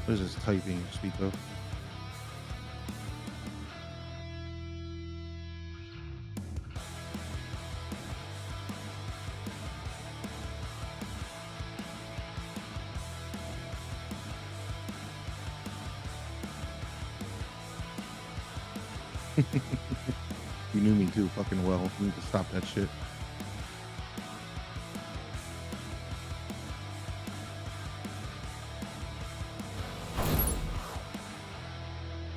What is this typing speak of? You knew me too fucking well. You need to stop that shit.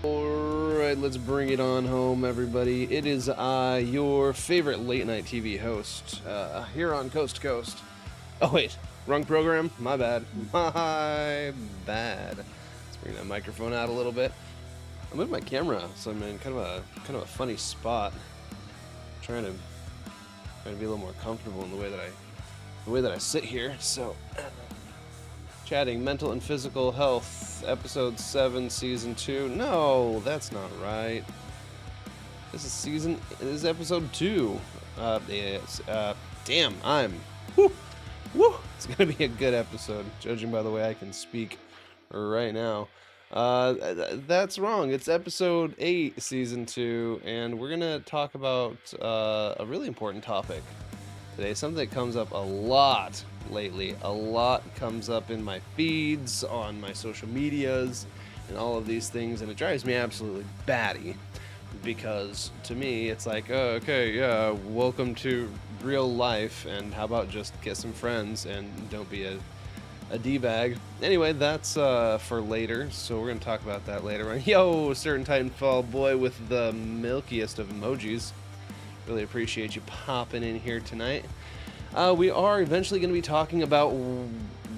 Alright, let's bring it on home, everybody. It is I, your favorite late night TV host, here on Coast to Coast. Oh wait, wrong program? My bad. My bad. Let's bring that microphone out a little bit. I moved my camera, so I'm in kind of a funny spot. Trying to be a little more comfortable in the way that I sit here. So, chatting mental and physical health, episode 7, season 2. No, that's not right. This is episode 2. Damn, woo. It's gonna be a good episode, judging by the way I can speak right now. That's wrong. It's episode 8, season 2, and we're gonna talk about a really important topic today. Something that comes up a lot lately. A lot comes up in my feeds, on my social medias, and all of these things, and it drives me absolutely batty. Because to me, it's like, oh, okay, yeah, welcome to real life, and how about just get some friends and don't be a D-bag. Anyway, that's for later, so we're going to talk about that later on. Yo, certain Titanfall boy with the milkiest of emojis. Really appreciate you popping in here tonight. We are eventually going to be talking about,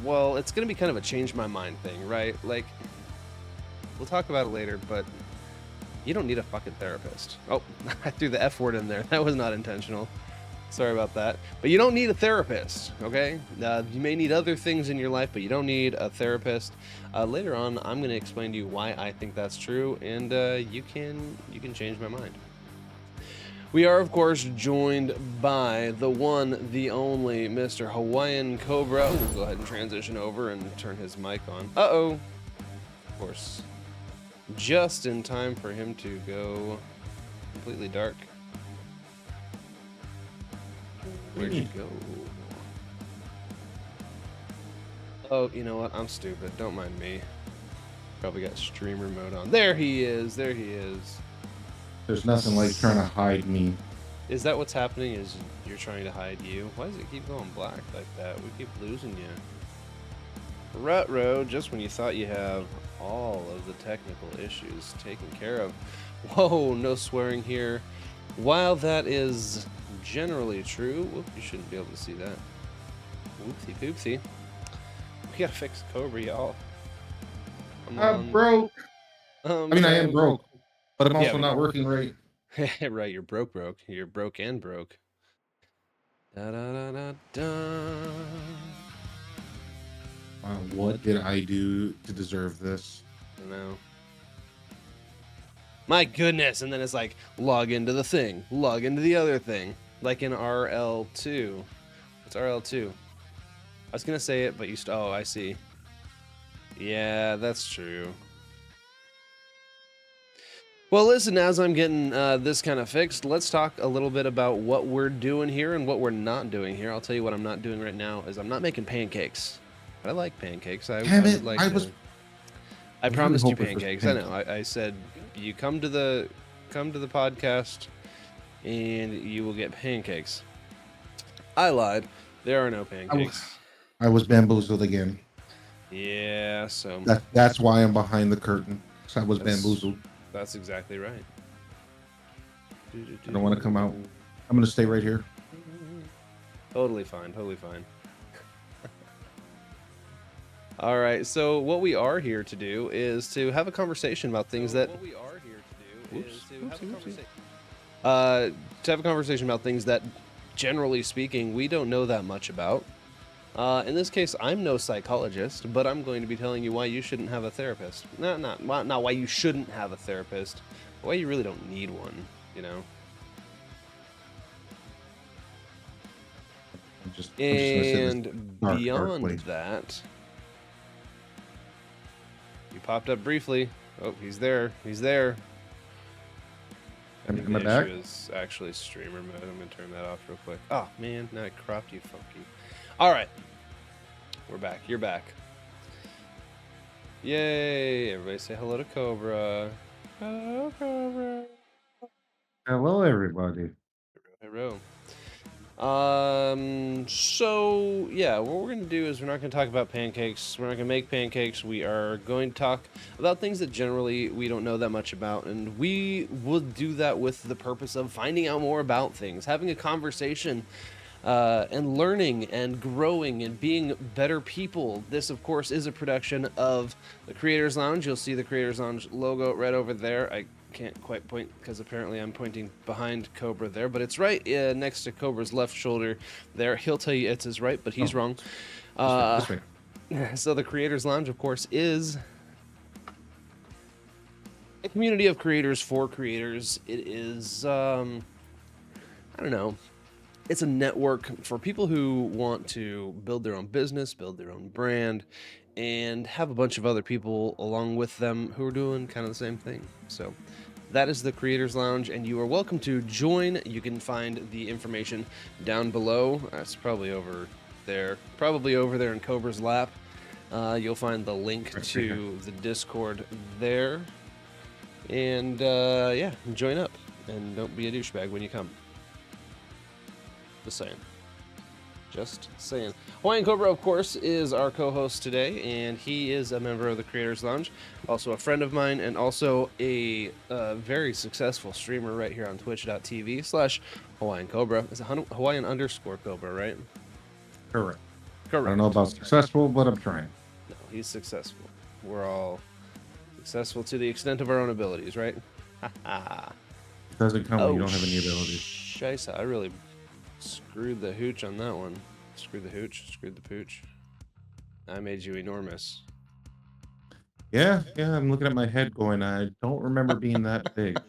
well, it's going to be kind of a change my mind thing, right? Like, we'll talk about it later, but you don't need a fucking therapist. Oh, I threw the F word in there. That was not intentional. Sorry about that. But you don't need a therapist, okay? You may need other things in your life, but you don't need a therapist. Later on, I'm going to explain to you why I think that's true, and you can change my mind. We are, of course, joined by the one, the only Mr. Hawaiian Cobra. We'll go ahead and transition over and turn his mic on. Uh-oh. Of course. Just in time for him to go completely dark. Where'd you go? Oh, you know what? I'm stupid. Don't mind me. Probably got streamer mode on. There he is. There he is. There's nothing like trying to hide me. Is that what's happening? Is you're trying to hide you? Why does it keep going black like that? We keep losing you. Rutro, just when you thought you have all of the technical issues taken care of. Whoa, no swearing here. While that is generally true, whoop, you shouldn't be able to see that. Whoopsie poopsie. We gotta fix Cobra, y'all. I'm broke. I mean, I am broke, but I'm also not working right. Right, you're broke. You're broke and broke. Da da da da da. What did I do to deserve this? I don't know. My goodness, and then it's like, log into the thing, log into the other thing, like in RL2. What's RL2? I was gonna say it, but you oh, I see. Yeah, that's true. Well, listen, as I'm getting this kind of fixed, let's talk a little bit about what we're doing here and what we're not doing here. I'll tell you what I'm not doing right now is I'm not making pancakes. I like pancakes. I would like I promised you pancakes. I know. I said you come to the podcast and you will get pancakes. I lied. There are no pancakes. I was bamboozled again. Yeah, so that's why I'm behind the curtain. So I was bamboozled. That's exactly right. I don't want to come out. I'm going to stay right here. Totally fine. Totally fine. All right. So what we are here to do is to have a conversation about things that. What we are here to do is to have a conversation. To have a conversation about things that, generally speaking, we don't know that much about. In this case, I'm no psychologist, but I'm going to be telling you why you shouldn't have a therapist. Not why you shouldn't have a therapist, but why you really don't need one, you know? And beyond that, you popped up briefly. Oh, he's there. He's there. Am I back? Issue is actually streamer mode. I'm gonna turn that off real quick. Oh man, now I cropped you, funky. All right, we're back. You're back. Yay! Everybody say hello to Cobra. Hello, Cobra. Hello, everybody. Hello. So yeah, what we're gonna do is we're not gonna talk about pancakes. We're not gonna make pancakes. We are going to talk about things that generally we don't know that much about, and we will do that with the purpose of finding out more about things, having a conversation, and learning and growing and being better people. This, of course, is a production of the Creators Lounge. You'll see the Creators Lounge logo right over there. I can't quite point because apparently I'm pointing behind Cobra there, but it's right next to Cobra's left shoulder there. He'll tell you it's his right, but he's wrong. This way. So the Creators Lounge, of course, is a community of creators for creators. It is, I don't know, it's a network for people who want to build their own business, build their own brand, and have a bunch of other people along with them who are doing kind of the same thing. So that is the Creators Lounge, and you are welcome to join. You can find the information down below. It's probably over there in Cobra's lap. You'll find the link to the Discord there. And yeah, join up, and don't be a douchebag when you come. Just saying. Just saying. Hawaiian Cobra, of course, is our co-host today, and he is a member of the Creators Lounge, also a friend of mine, and also a very successful streamer right here on twitch.tv/Hawaiian Cobra. It's a Hawaiian_Cobra, right? Correct. Correct. I don't know about successful, but I'm trying. No, he's successful. We're all successful to the extent of our own abilities, right? It doesn't count when you don't have any abilities. Scheisse, I really screwed the hooch on that one. Screwed the hooch, screwed the pooch. I made you enormous. Yeah, I'm looking at my head going, I don't remember being that big.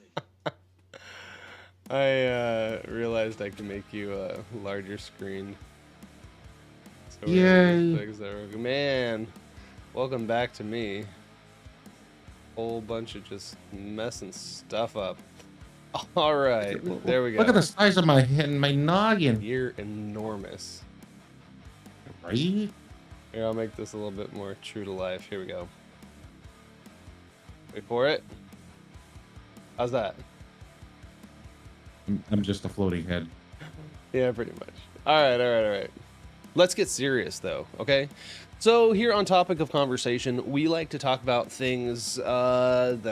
I realized I can make you a larger screen. So yay! Man, welcome back to me. Whole bunch of just messing stuff up. All right, there we go. Look at the size of my head and my noggin. You're enormous. Right? Here, I'll make this a little bit more true to life. Here we go. Wait for it. How's that? I'm just a floating head. Yeah, pretty much. All right. Let's get serious, though, okay? So here on Topic of Conversation, we like to talk about things that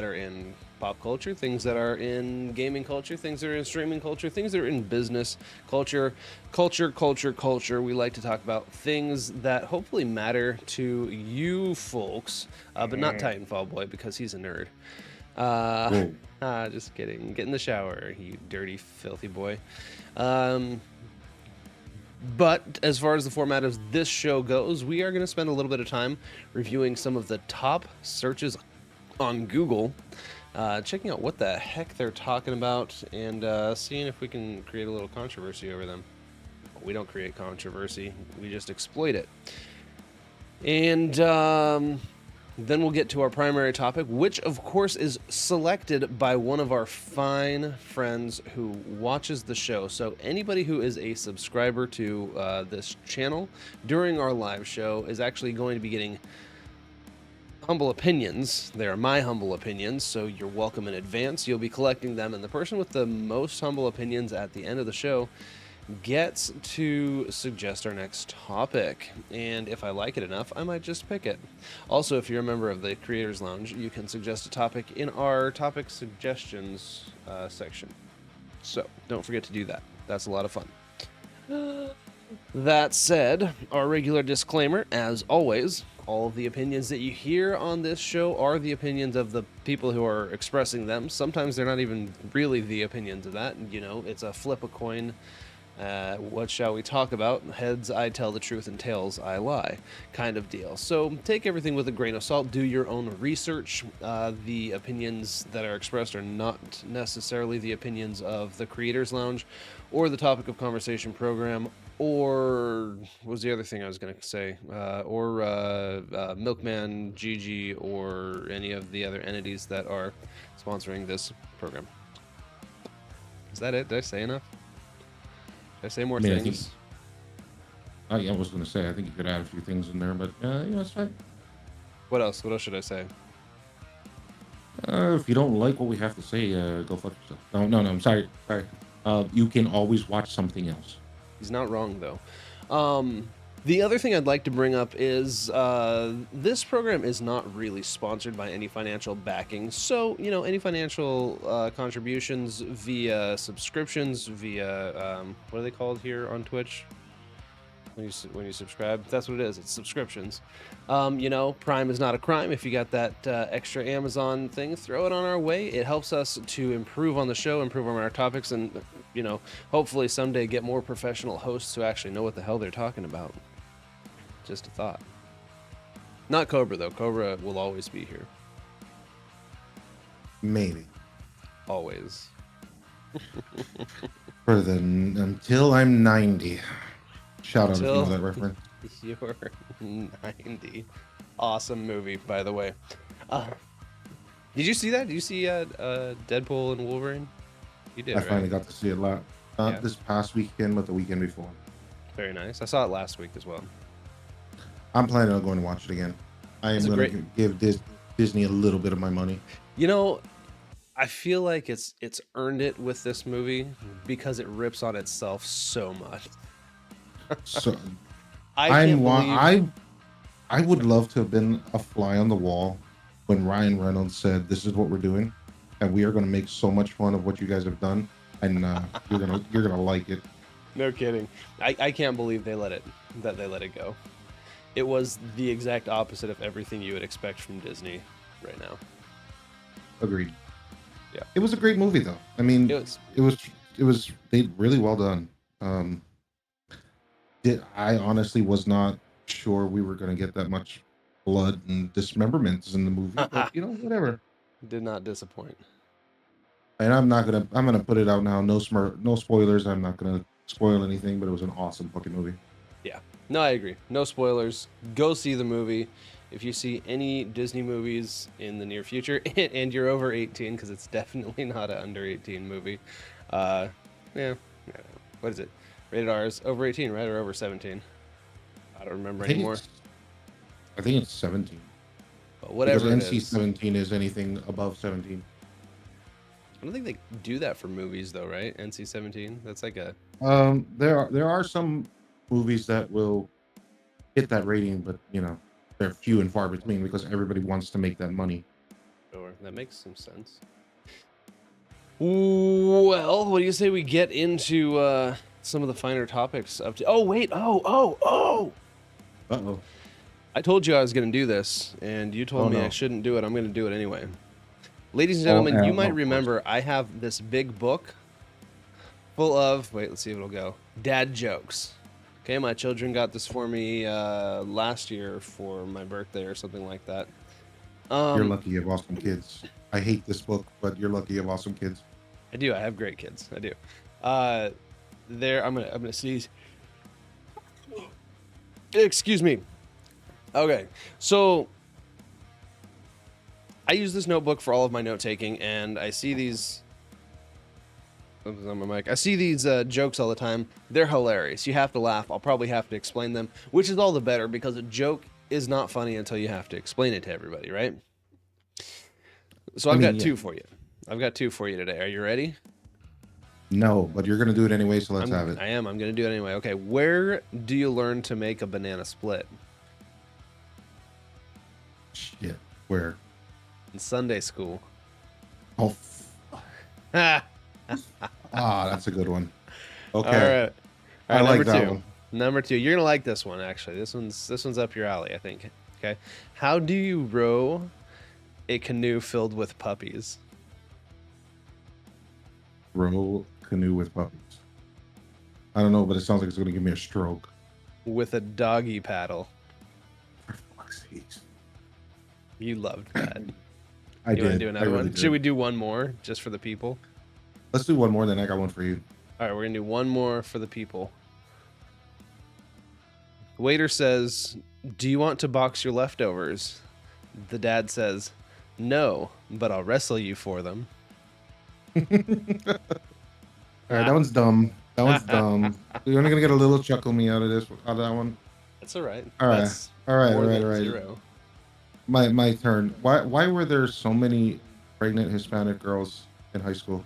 are in pop culture, things that are in gaming culture, things that are in streaming culture, things that are in business culture. We like to talk about things that hopefully matter to you folks, but not Titanfall Boy because he's a nerd. Just kidding. Get in the shower, you dirty, filthy boy. But as far as the format of this show goes, we are going to spend a little bit of time reviewing some of the top searches on Google, checking out what the heck they're talking about, and seeing if we can create a little controversy over them. We don't create controversy, we just exploit it. And then we'll get to our primary topic, which of course is selected by one of our fine friends who watches the show. So anybody who is a subscriber to this channel during our live show is actually going to be getting humble opinions. They are my humble opinions, so you're welcome in advance. You'll be collecting them, and the person with the most humble opinions at the end of the show gets to suggest our next topic, and if I like it enough, I might just pick it. Also, if you're a member of the Creators Lounge, you can suggest a topic in our topic suggestions section. So don't forget to do that. That's a lot of fun. That said, our regular disclaimer, as always, all of the opinions that you hear on this show are the opinions of the people who are expressing them. Sometimes they're not even really the opinions of that. You know, it's a flip a coin. What shall we talk about? Heads, I tell the truth, and tails, I lie, kind of deal. So take everything with a grain of salt. Do your own research. The opinions that are expressed are not necessarily the opinions of the Creators Lounge or the Topic of Conversation program or what was the other thing I was going to say? Or Milkman, Gigi, or any of the other entities that are sponsoring this program. Is that it? Did I say enough? Did I say more things? I was going to say, I think you could add a few things in there, but yeah, that's fine. What else? What else should I say? If you don't like what we have to say, go fuck yourself. No, I'm sorry. You can always watch something else. He's not wrong, though. The other thing I'd like to bring up is this program is not really sponsored by any financial backing. So, any financial contributions via subscriptions, via, what are they called here on Twitch? When you subscribe, that's what it is. It's subscriptions. Prime is not a crime. If you got that extra Amazon thing, throw it on our way. It helps us to improve on the show, improve on our topics, and hopefully someday get more professional hosts who actually know what the hell they're talking about. Just a thought. Not Cobra though. Cobra will always be here. Maybe. Always. Until I'm 90. Shout out if you know that reference. You're 90. Awesome movie, by the way. Did you see that? Did you see Deadpool and Wolverine? You did, I right? finally got to see it not this past weekend, but the weekend before. Very nice. I saw it last week as well. I'm planning on going to watch it again. I am going to give Disney a little bit of my money. I feel like it's earned it with this movie because it rips on itself so much. So I would love to have been a fly on the wall when Ryan Reynolds said, "This is what we're doing, and we are going to make so much fun of what you guys have done, and you're gonna like it." No kidding. I can't believe they let it go. It was the exact opposite of everything you would expect from Disney right now. Agreed. Yeah, it was a great movie though. I mean, it was they really well done. I honestly was not sure we were going to get that much blood and dismemberments in the movie, but whatever. Did not disappoint. And I'm gonna put it out now. No spoilers. I'm not gonna spoil anything, but it was an awesome fucking movie. Yeah, no, I agree. No spoilers. Go see the movie. If you see any Disney movies in the near future, and you're over 18, because it's definitely not an under 18 movie. Yeah. What is it? Rated R is over 18, right? Or over 17? I don't remember anymore. I think it's 17. But whatever because NC 17 is anything above 17. I don't think they do that for movies though, right? NC 17. That's like a. There are some movies that will hit that rating, but they're few and far between because everybody wants to make that money. Sure, that makes some sense. Well, what do you say we get into some of the finer topics up to? Oh wait! Oh! Uh-oh. I told you I was going to do this, and you told me I shouldn't do it. I'm going to do it anyway. Ladies and gentlemen, you might remember I have this big book full of, wait, let's see if it'll go, dad jokes. Okay, my children got this for me last year for my birthday or something like that. You're lucky you have awesome kids. I hate this book, but you're lucky you have awesome kids. I do. I have great kids. I do. I'm gonna sneeze. Excuse me. Okay, so I use this notebook for all of my note taking, and I see these. On my mic. I see these jokes all the time. They're hilarious. You have to laugh. I'll probably have to explain them, which is all the better because a joke is not funny until you have to explain it to everybody, right? So I've got two for you. I've got two for you today. Are you ready? No, but you're gonna do it anyway, so let's have it. I am. I'm gonna do it anyway. Okay, where do you learn to make a banana split? Shit, where? In Sunday school. Oh. That's a good one. Okay. All right. I like that one. Number two. You're gonna like this one actually. This one's up your alley, I think. Okay. How do you row a canoe filled with puppies? Row canoe with puppies. I don't know, but it sounds like it's gonna give me a stroke. With a doggy paddle. For fuck's sake. You loved that. I did. Do another one? Should we do one more just for the people? Let's do one more, then I got one for you. All right, we're gonna do one more for the people. Waiter says, "Do you want to box your leftovers?" The dad says, "No, but I'll wrestle you for them." All right, that one's dumb. That one's dumb. You're only gonna get a little chuckle me out of this, out of that one. That's all right. All right, That's all right, all more right, all than right. 0. My turn. Why were there so many pregnant Hispanic girls in high school?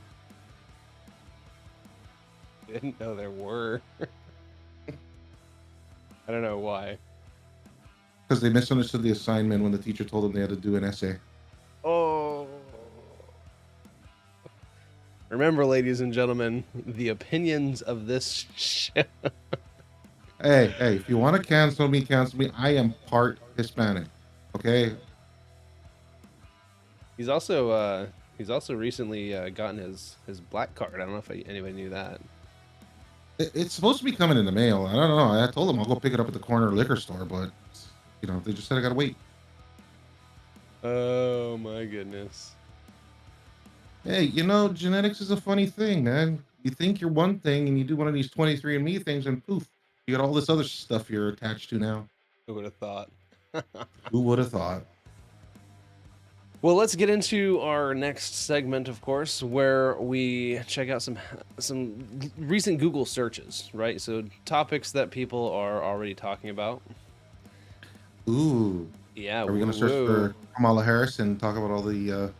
Didn't know there were. I don't know why. Because they misunderstood the assignment when the teacher told them they had to do an essay. Oh. Remember, ladies and gentlemen, the opinions of this show. Hey, if you want to cancel me, cancel me. I am part Hispanic. Okay. He's also recently gotten his black card. I don't know if anybody knew that. It's supposed to be coming in the mail. I don't know. I told them I'll go pick it up at the corner liquor store, but they just said I gotta wait. Oh my goodness. Hey, genetics is a funny thing, man. You think you're one thing and you do one of these 23andMe things and poof, you got all this other stuff you're attached to now. Who would have thought? Who would have thought? Well, let's get into our next segment, of course, where we check out some recent Google searches, right? So topics that people are already talking about. Ooh. Yeah. Are we going to search for Kamala Harris and talk about all the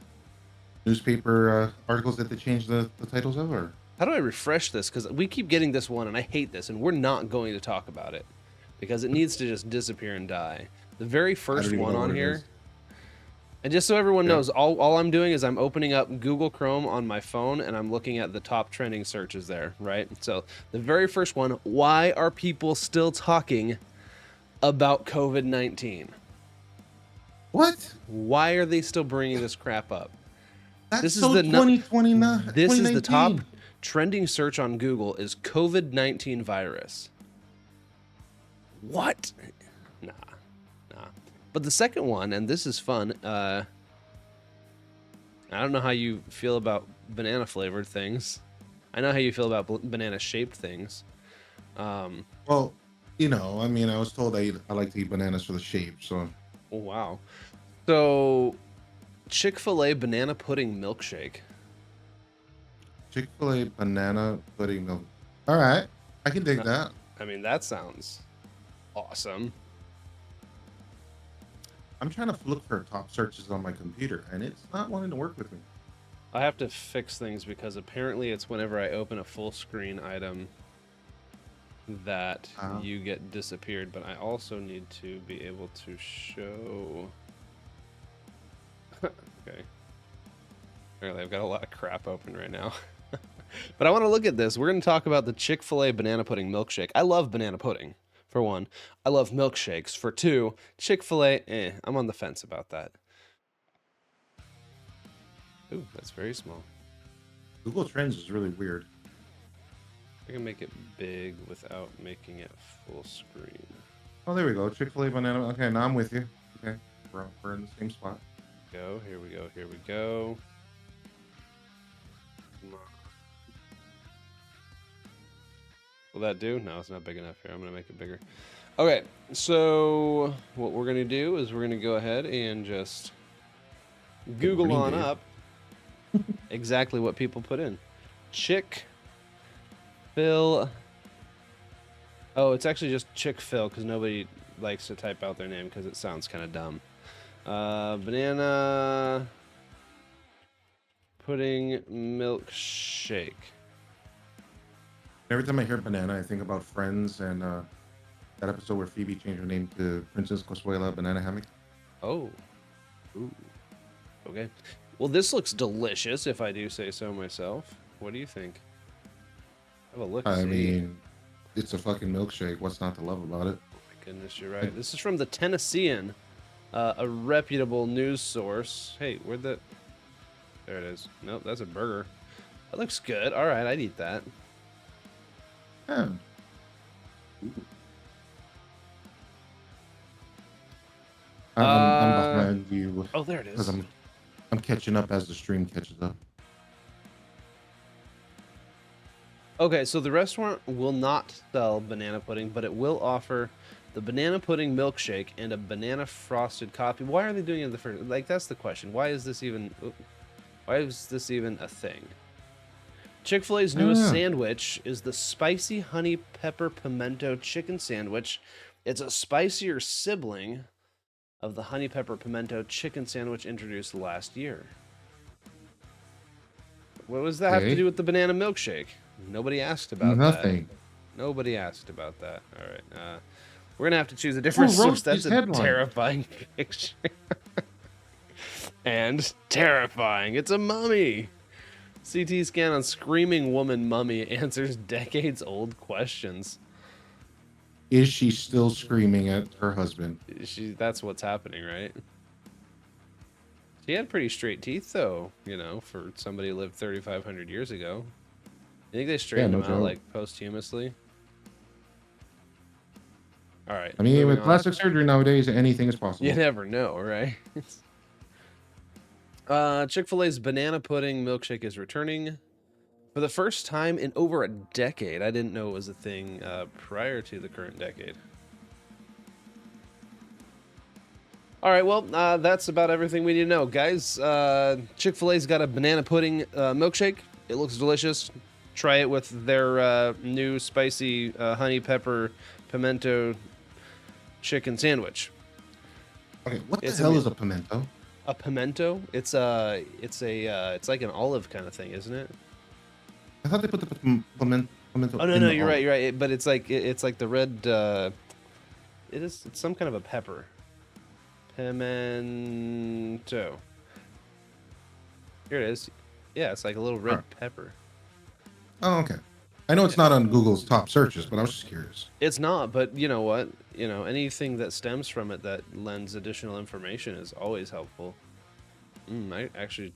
newspaper articles that they changed the titles of? Or how do I refresh this? Because we keep getting this one, and I hate this, and we're not going to talk about it because it needs to just disappear and die. The very first one on here. And just so everyone knows, all I'm doing is I'm opening up Google Chrome on my phone and I'm looking at the top trending searches there, right? So the very first one, why are people still talking about COVID-19? What? Why are they still bringing this crap up? This is the 2029. This is the top trending search on Google is COVID-19 virus. What? Nah. But the second one, and this is fun, I don't know how you feel about banana flavored things. I know how you feel about banana shaped things. Well, I was told I like to eat bananas for the shape, so. Oh, wow. So, Chick-fil-A banana pudding milkshake. Chick-fil-A banana pudding milk. All right, I can dig that. I mean, that sounds awesome. I'm trying to look for top searches on my computer, and it's not wanting to work with me. I have to fix things because apparently it's whenever I open a full screen item that you get disappeared, but I also need to be able to show. Okay. Apparently I've got a lot of crap open right now. But I want to look at this. We're going to talk about the Chick-fil-A banana pudding milkshake. I love banana pudding. For one, I love milkshakes. For two, Chick-fil-A, I'm on the fence about that. Ooh, that's very small. Google Trends is really weird. I can make it big without making it full screen. Oh, there we go. Chick-fil-A banana. Okay, now I'm with you. Okay, we're in the same spot. Here we go. Come on. Will that do? No, it's not big enough here. I'm going to make it bigger. Okay, so what we're going to do is we're going to go ahead and just Google on up exactly what people put in. Chick-fil. Oh, it's actually just Chick-fil because nobody likes to type out their name because it sounds kind of dumb. Banana pudding milkshake. Every time I hear banana, I think about Friends and that episode where Phoebe changed her name to Princess Consuela Banana Hammock. Oh. Ooh. Okay. Well, this looks delicious, if I do say so myself. What do you think? Have a look. I mean, it's a fucking milkshake. What's not to love about it? Oh my goodness, you're right. This is from the Tennessean, a reputable news source. Hey, where'd the... There it is. Nope, that's a burger. That looks good. All right, I'd eat that. Yeah. I'm behind you. Oh, there it is. Because I'm catching up as the stream catches up. Okay, so the restaurant will not sell banana pudding, but it will offer the banana pudding milkshake, and a banana frosted coffee. Why are they doing it in the first? Like, that's the question. Why is this even a thing? Chick-fil-A's newest Ah, sandwich is the spicy honey pepper pimento chicken sandwich. It's a spicier sibling of the honey pepper pimento chicken sandwich introduced last year. What does that have to okay. do with the banana milkshake? Nobody asked about that. Nothing. Nobody asked about that. All right. We're gonna have to choose a Who different source. wrote That's these a headlines? terrifying picture. And terrifying. It's a mummy. CT scan on screaming woman mummy answers decades old questions. Is she still screaming at her husband? That's what's happening, right? She had pretty straight teeth, though, for somebody who lived 3,500 years ago. You think they Yeah, straightened no them out, joke. like, posthumously? All right, I mean, moving with on. plastic surgery nowadays, anything is You possible. never know, right? Chick-fil-A's banana pudding milkshake is returning for the first time in over a decade. I didn't know it was a thing prior to the current decade. All right, well, that's about everything we need to know. Guys, Chick-fil-A's got a banana pudding milkshake. It looks delicious. Try it with their new spicy honey pepper pimento chicken sandwich. Okay, what the It's hell is a pimento? a pimento. It's like an olive kind of thing, isn't it? I thought they put the pimento Oh no, in no, the you're right, olive. you're right. But it's like the red. It's some kind of a pepper. Pimento. Here it is. Yeah, it's like a little All red right. pepper. Oh, okay. I know it's not on Google's top searches, but I was just curious. It's not, but you know what? Anything that stems from it that lends additional information is always helpful. I actually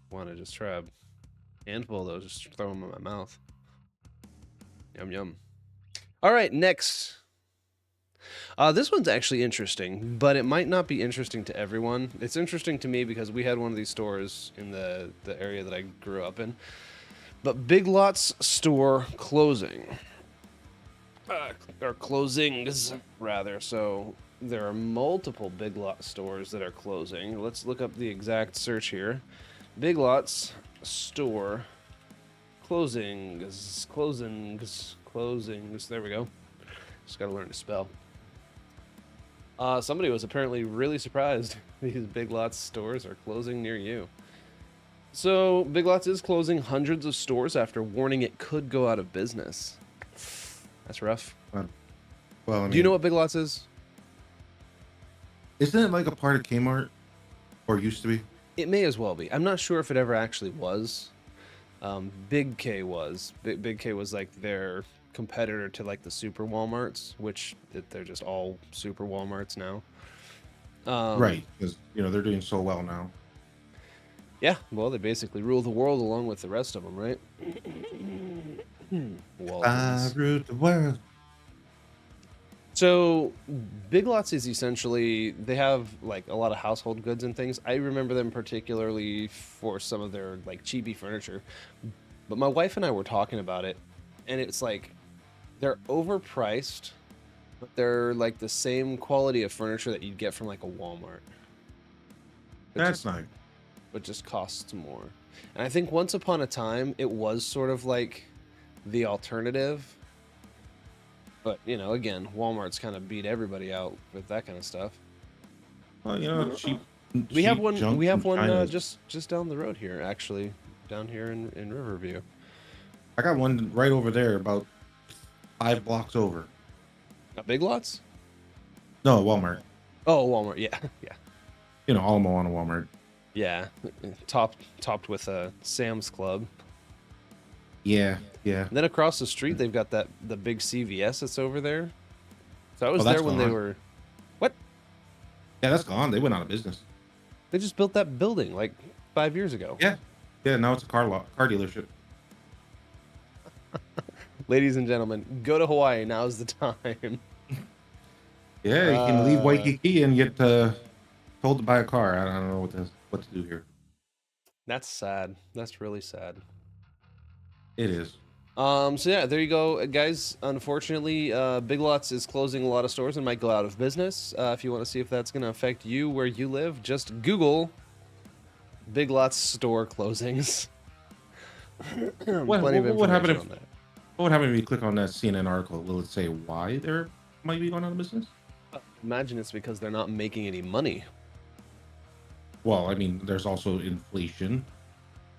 want to just try a handful of those, just throw them in my mouth. Yum, yum. All right, next. This one's actually interesting, but it might not be interesting to everyone. It's interesting to me because we had one of these stores in the area that I grew up in. But Big Lots store closing. Or closings, rather. So there are multiple Big Lots stores that are closing. Let's look up the exact search here. Big Lots store closings. There we go. Just gotta learn to spell. Somebody was apparently really surprised these Big Lots stores are closing near you. So, Big Lots is closing hundreds of stores after warning it could go out of business. That's rough. Well, I Do you know mean, what Big Lots is? isn't it like a part of Kmart or used to be? It may as well be. I'm not sure if it ever actually was. Big K was. Big K was like their competitor to like the Super Walmarts, which they're just all Super Walmarts now. Right, because they're doing so well now. Yeah, well, they basically rule the world along with the rest of them, right? I Walgreens. rule the world. So, Big Lots is essentially, they have like a lot of household goods and things. I remember them particularly for some of their like cheapy furniture. But my wife and I were talking about it, and it's like they're overpriced, but they're like the same quality of furniture that you'd get from like a Walmart. But That's just nice. but just costs more. And I think once upon a time it was sort of like the alternative. But, again, Walmart's kind of beat everybody out with that kind of stuff. Well, cheap, We have cheap one junk we have from one China. just down the road here, actually, down here in Riverview. I got one right over there, about 5 blocks over. Big Lots? No, Walmart. Oh, Walmart. Yeah. Yeah. All of them on a Walmart. Yeah. Topped with a Sam's Club. Yeah, yeah. And then across the street they've got the big CVS that's over there. So I was Oh, there that's when they gone. were. What? Yeah, that's gone. They went out of business. They just built that building like 5 years ago. Yeah, yeah. Now it's a car dealership. Ladies and gentlemen, go to Hawaii. Now's the time. Yeah, you can leave Waikiki and get told to buy a car. I don't know what to do here. That's sad. That's really sad. It is. So yeah, there you go, guys. Unfortunately, Big Lots is closing a lot of stores and might go out of business. If you want to see if that's going to affect you where you live, just Google Big Lots store closings. What Plenty of what would happen information if on that. what would happen if you click on that CNN article? Will it say why they're might be going out of business? Imagine it's because they're not making any money. Well, I mean, there's also inflation,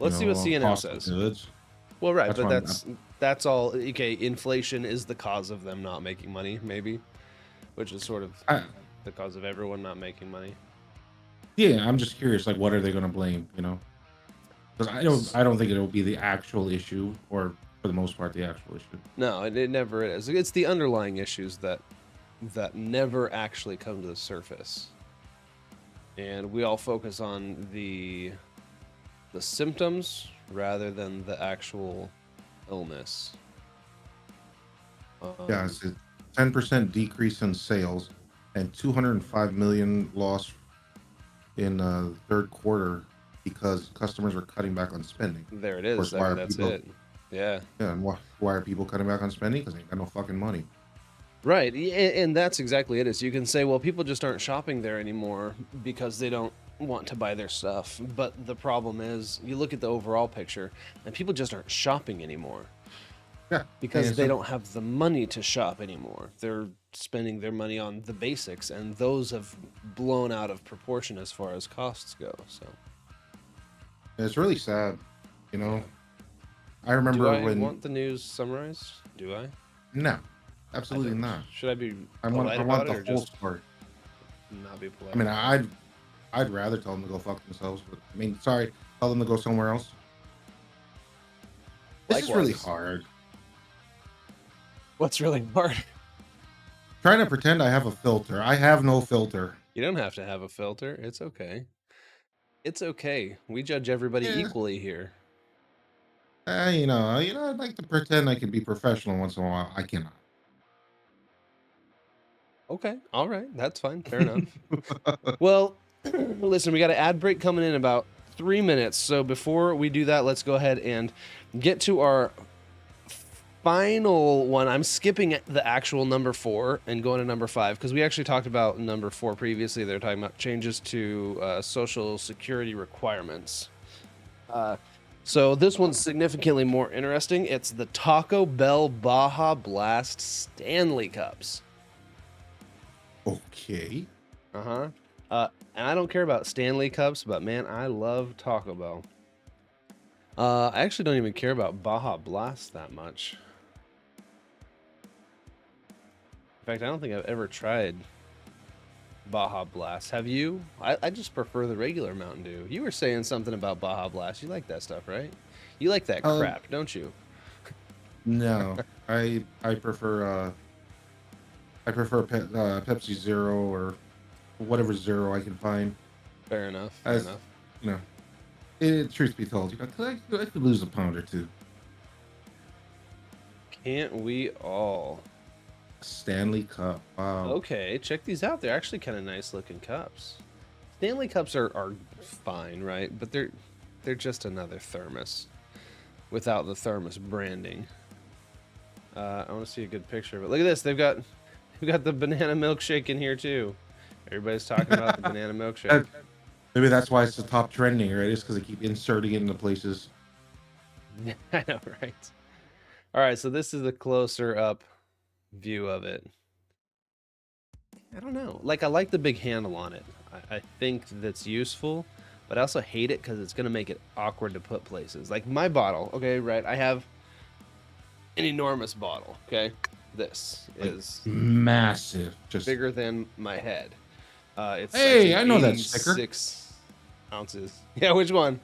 Let's see what CNN cost of says. goods. Well, right, That's but why that's all. Okay, inflation is the cause of them not making money, maybe, which is sort of I, the cause of everyone not making money. yeah, I'm just curious. Like, what are they going to blame? Because I don't think it'll be the actual issue, or for the most part, the actual issue. No, it never is. It's the underlying issues that never actually come to the surface, and we all focus on the symptoms rather than the actual illness. Yeah, it's a 10% decrease in sales and 205 million loss in the third quarter because customers are cutting back on spending. There it Of is. course, I why mean, are that's people? it. Yeah. Yeah, and why are people cutting back on spending? Because they ain't got no fucking money. Right, and that's exactly it. Is you can say, well, people just aren't shopping there anymore because they don't want to buy their stuff. But the problem is, you look at the overall picture, and people just aren't shopping anymore Yeah, and because they don't have the money to shop anymore. They're spending their money on the basics, and those have blown out of proportion as far as costs go. So, it's really sad. You yeah. know, I Do remember I when. want the news summarized? Do I? No, I absolutely don't. not. Should I be I want polite I want about it the or whole just story. not be I polite mean, about it? I'd rather tell them to go fuck themselves, but I mean, sorry, tell them to go somewhere else. It's just really Likewise. hard. What's really hard? Trying to pretend I have a filter. I have no filter. You don't have to have a filter. It's okay. It's okay. We judge everybody Yeah, equally here. I'd like to pretend I can be professional once in a while. I cannot. Okay. All right. That's fine. Fair enough. Well, listen, we got an ad break coming in about 3 minutes. So before we do that, let's go ahead and get to our final one. I'm skipping the actual number 4 and going to number 5 because we actually talked about number 4 previously. They're talking about changes to social security requirements. So this one's significantly more interesting. It's the Taco Bell Baja Blast Stanley Cups. Okay. Uh-huh. And I don't care about Stanley Cups, but man, I love Taco Bell. I actually don't even care about Baja Blast that much. In fact, I don't think I've ever tried Baja Blast. Have you? I just prefer the regular Mountain Dew. You were saying something about Baja Blast. You like that stuff, right? You like that Um, crap, don't you? no, I prefer Pepsi Zero or whatever zero I can find. Fair enough. Fair As enough. you know, truth be told, I could lose a pound or two. Can't we all? Stanley Cup. Wow. Okay, check these out. They're actually kind of nice looking cups. Stanley cups are fine, right? But they're just another thermos without the thermos branding. I want to see a good picture of it. Look at this. We've got the banana milkshake in here too. Everybody's talking about the banana milkshake. That- Maybe that's why it's the top trending, right? It's because they keep inserting it into places. I know, right? All right, so this is a closer up view of it. I don't know. Like, I like the big handle on it. I think that's useful, but I also hate it because it's going to make it awkward to put places. Like my bottle, okay, right? I have an enormous bottle, okay? This Like is massive. Just bigger than my head. It's, I hey, think, I know that sticker. 86 ounces. Yeah, which one?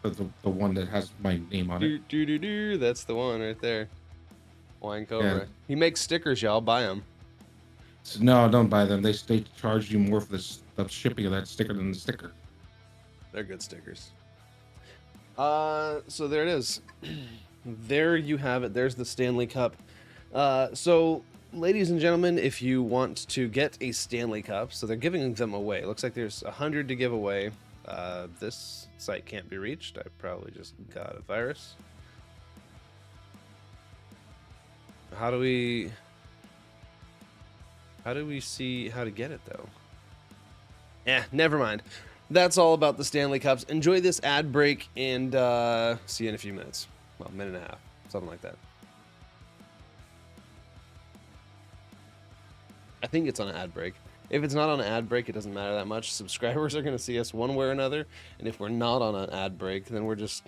The one that has my name on it. That's the one right there. Wine Yeah. Cobra. He makes stickers, y'all. Buy them. No, don't buy them. They charge you more for the shipping of that sticker than the sticker. They're good stickers. So there it is. There you have it. There's the Stanley Cup. So, ladies and gentlemen, if you want to get a Stanley Cup, so they're giving them away. It looks like there's 100 to give away. This site can't be reached. I probably just got a virus. How do we see how to get it though? Never mind. That's all about the Stanley Cups. Enjoy this ad break and see you in a few minutes. Well, minute and a half, something like that. I think it's on an ad break. If it's not on an ad break, it doesn't matter that much. Subscribers are going to see us one way or another. And if we're not on an ad break, then we're just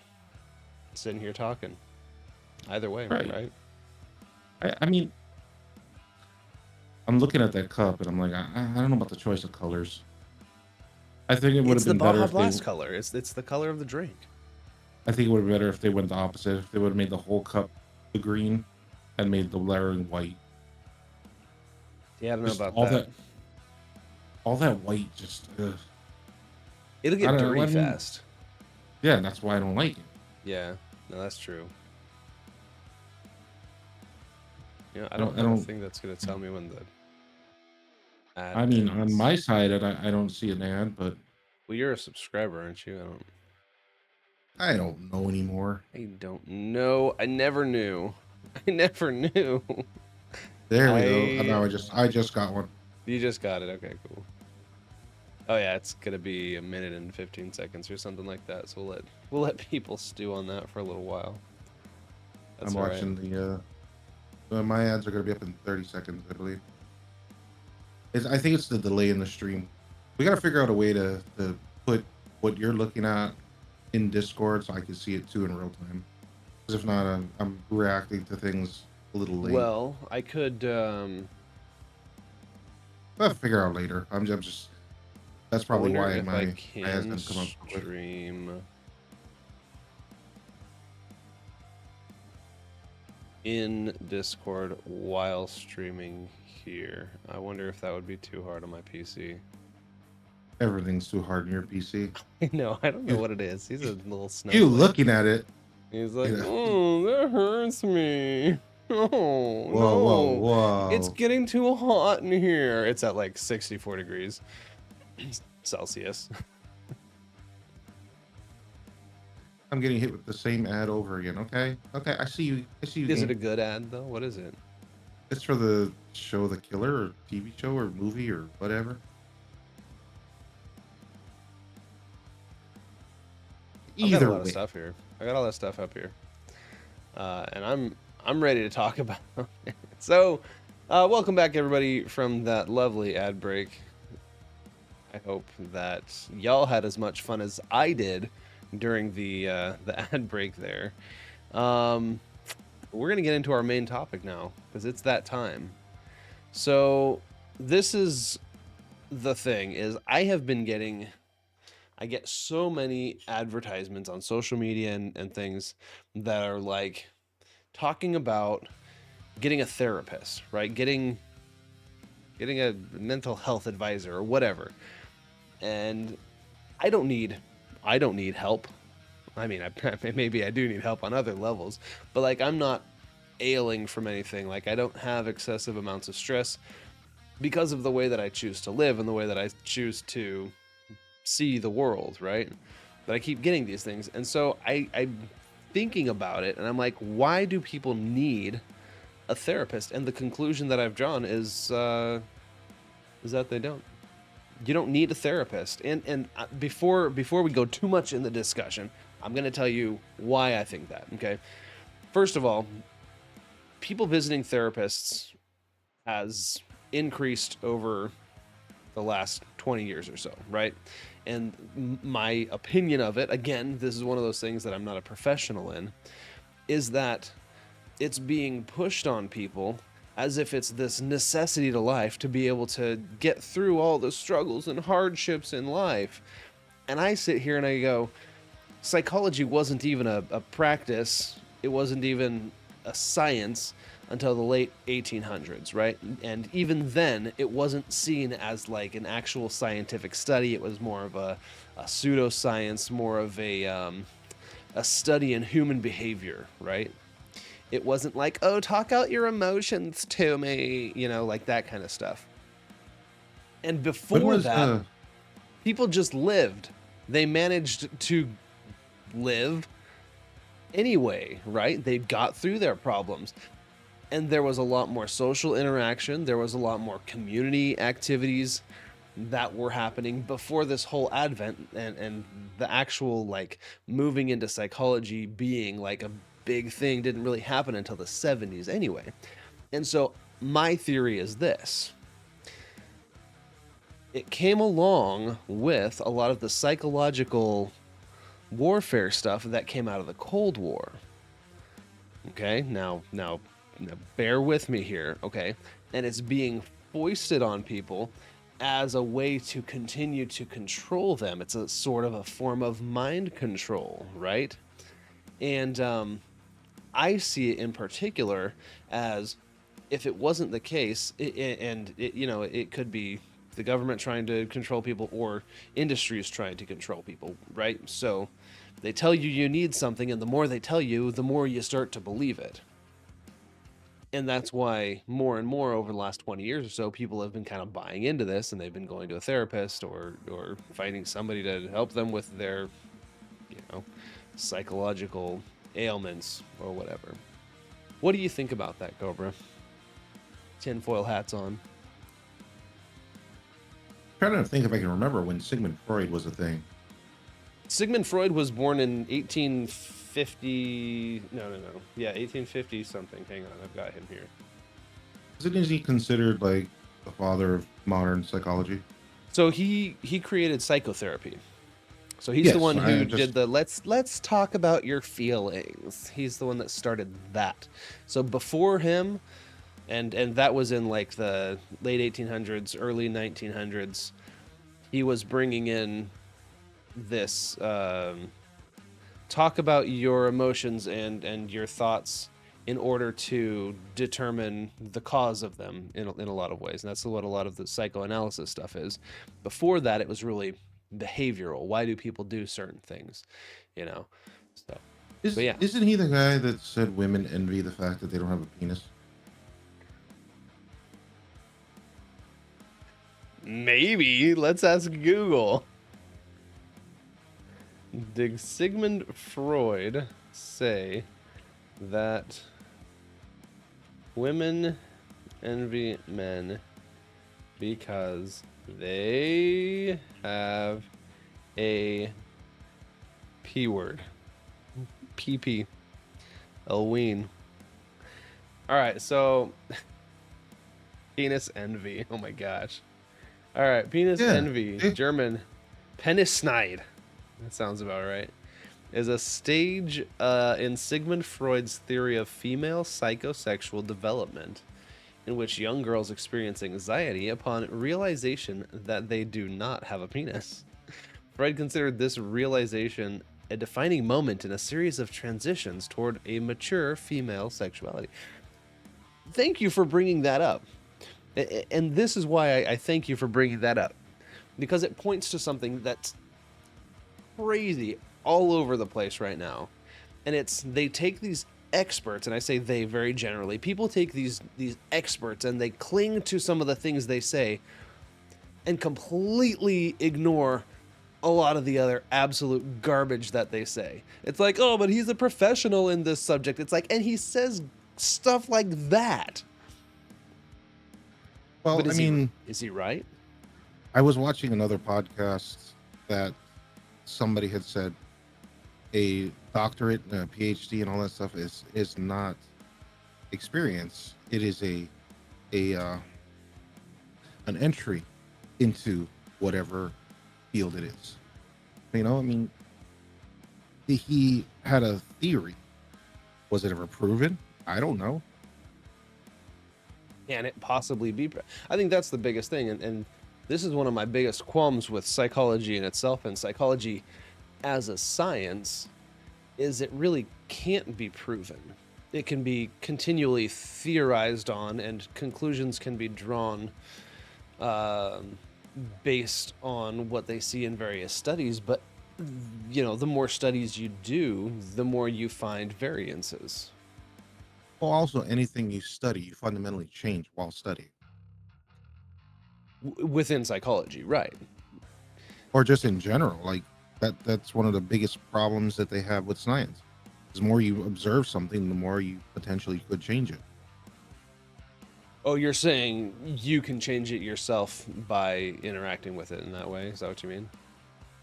sitting here talking. Either way, right? I mean, I'm looking at that cup and I'm like, I don't know about the choice of colors. I think it would It's have the been better Baja if Blast color. It's the color of the drink. I think it would have been better if they went the opposite. If they would have made the whole cup the green and made the lettering white. Yeah, I don't know Just about all that. all that white just. It'll I get don't know. dirty I mean, fast. yeah, that's why I don't like it. Yeah, no, that's true. Yeah, I I don't don't. I have a don't. thing that's gonna tell me when the ad I mean, on ends. my side, I don't see an ad, but Well, you're a subscriber, aren't you? I don't know anymore. I don't know. I never knew. I never knew. There we go. Now I just got one. You just got it. Okay, cool. Oh yeah, it's gonna be a minute and 15 seconds or something like that. So we'll let people stew on that for a little while. That's I'm all watching right. my ads are gonna be up in 30 seconds, I believe. I think it's the delay in the stream. We gotta figure out a way to put what you're looking at in Discord so I can see it too in real time. Because if not, I'm reacting to things a little late. Well, I could. I'll figure out later. I'm just. That's I probably wonder why if my I ads can didn't come up so quick. stream in Discord while streaming here. I wonder if that would be too hard on my PC. Everything's too hard in your PC. No, I don't know what it is. He's a little snowflake. You looking at it? He's like, oh, that hurts me. Oh, whoa, no. whoa, whoa! It's getting too hot in here. It's at like 64 degrees Celsius. I'm getting hit with the same ad over again. Okay, I see you. Is it a good ad though? What is it? It's for the show The Killer or TV show or movie or whatever. I've got a lot way. of stuff here. I got all that stuff up here, and I'm ready to talk about it. So, welcome back everybody from that lovely ad break. I hope that y'all had as much fun as I did during the ad break there. We're gonna get into our main topic now because it's that time. So this is the thing: is I get so many advertisements on social media and things that are like talking about getting a therapist, right? Getting a mental health advisor or whatever. And I don't need help. I mean, maybe I do need help on other levels, but like I'm not ailing from anything. Like I don't have excessive amounts of stress because of the way that I choose to live and the way that I choose to see the world, right? But I keep getting these things. And so I'm thinking about it and I'm like, why do people need a therapist? And the conclusion that I've drawn is that they don't. You don't need a therapist. And before we go too much in the discussion, I'm going to tell you why I think that, okay? First of all, people visiting therapists has increased over the last 20 years or so, right? And my opinion of it, again, this is one of those things that I'm not a professional in, is that it's being pushed on people as if it's this necessity to life to be able to get through all the struggles and hardships in life. And I sit here and I go, psychology wasn't even a practice, it wasn't even a science until the late 1800s, right? And even then, it wasn't seen as like an actual scientific study. It was more of a pseudoscience, more of a study in human behavior, right? It wasn't like, oh, talk out your emotions to me, like that kind of stuff. And before that, people just lived. They managed to live anyway, right? They got through their problems. and there was a lot more social interaction. There was a lot more community activities that were happening before this whole advent, and the actual like moving into psychology being like a big thing didn't really happen until the 70s anyway. And so my theory is this: it came along with a lot of the psychological warfare stuff that came out of the Cold War. Okay, now bear with me here, okay? And it's being foisted on people as a way to continue to control them. It's a sort of a form of mind control, right? And I see it in particular as, if it wasn't the case, it could be the government trying to control people or industries trying to control people, right? So they tell you you need something, and the more they tell you, the more you start to believe it. And that's why more and more over the last 20 years or so, people have been kind of buying into this, and they've been going to a therapist or finding somebody to help them with their, you know, psychological ailments or whatever. What do you think about that, Cobra? Tinfoil hats on. Trying to think if I can remember when Sigmund Freud was a thing. Sigmund Freud was born in 1850. No. Yeah, 1850 something. Hang on, I've got him here. Isn't he considered like the father of modern psychology? So he created psychotherapy. So he's the Yes, one who I just did the let's talk about your feelings. He's the one that started that. So before him, and that was in like the late 1800s, early 1900s, he was bringing in this talk about your emotions and your thoughts in order to determine the cause of them in a lot of ways. And that's what a lot of the psychoanalysis stuff is. Before that, it was really behavioral. Why do people do certain things? You know? So, but yeah. isn't he the guy that said women envy the fact that they don't have a penis? Maybe. Let's ask Google. Did Sigmund Freud say that women envy men because they have a P word? PP. Elween. Alright, so penis envy. Oh my gosh. Alright, penis Yeah. envy. German. Penisneid. That sounds about right. Is a stage in Sigmund Freud's theory of female psychosexual development, in which young girls experience anxiety upon realization that they do not have a penis. Freud considered this realization a defining moment in a series of transitions toward a mature female sexuality. Thank you for bringing that up. And this is why I thank you for bringing that up, because it points to something that's crazy all over the place right now. And it's, they take these experts, and I say they very generally, people take these experts and they cling to some of the things they say and completely ignore a lot of the other absolute garbage that they say. It's like, oh, but he's a professional in this subject. It's like, and he says stuff like that. Well, But I mean, is he right? I was watching another podcast that somebody had said a doctorate and a PhD and all that stuff is not experience. It is a an entry into whatever field it is. You know, I mean, he had a theory. Was it ever proven? I don't know. Can it possibly be? I think that's the biggest thing. And this is one of my biggest qualms with psychology in itself, and psychology as a science, is it really can't be proven. It can be continually theorized on, and conclusions can be drawn based on what they see in various studies. But, you know, the more studies you do, the more you find variances. Well, also anything you study, you fundamentally change while studying, Within psychology, right? or just in general. Like that's one of the biggest problems that they have with science. The more you observe something, the more you potentially could change it. Oh, you're saying you can change it yourself by interacting with it in that way? Is that what you mean?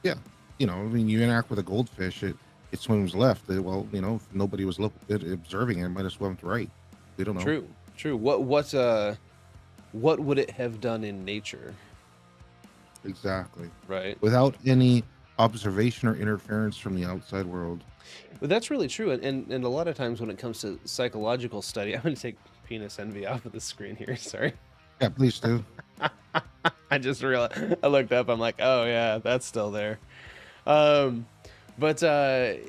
Yeah, I mean, you interact with a goldfish, it swims left. Well, if nobody was observing it, it might have swum right. We don't know. True, true. What would it have done in nature, Exactly. right? Without any observation or interference from the outside world. But that's really true, and a lot of times when it comes to psychological study, I'm gonna take penis envy off of the screen here. Sorry. Yeah, please do. I just realized I looked up. I'm like, oh yeah, that's still there. Um, but a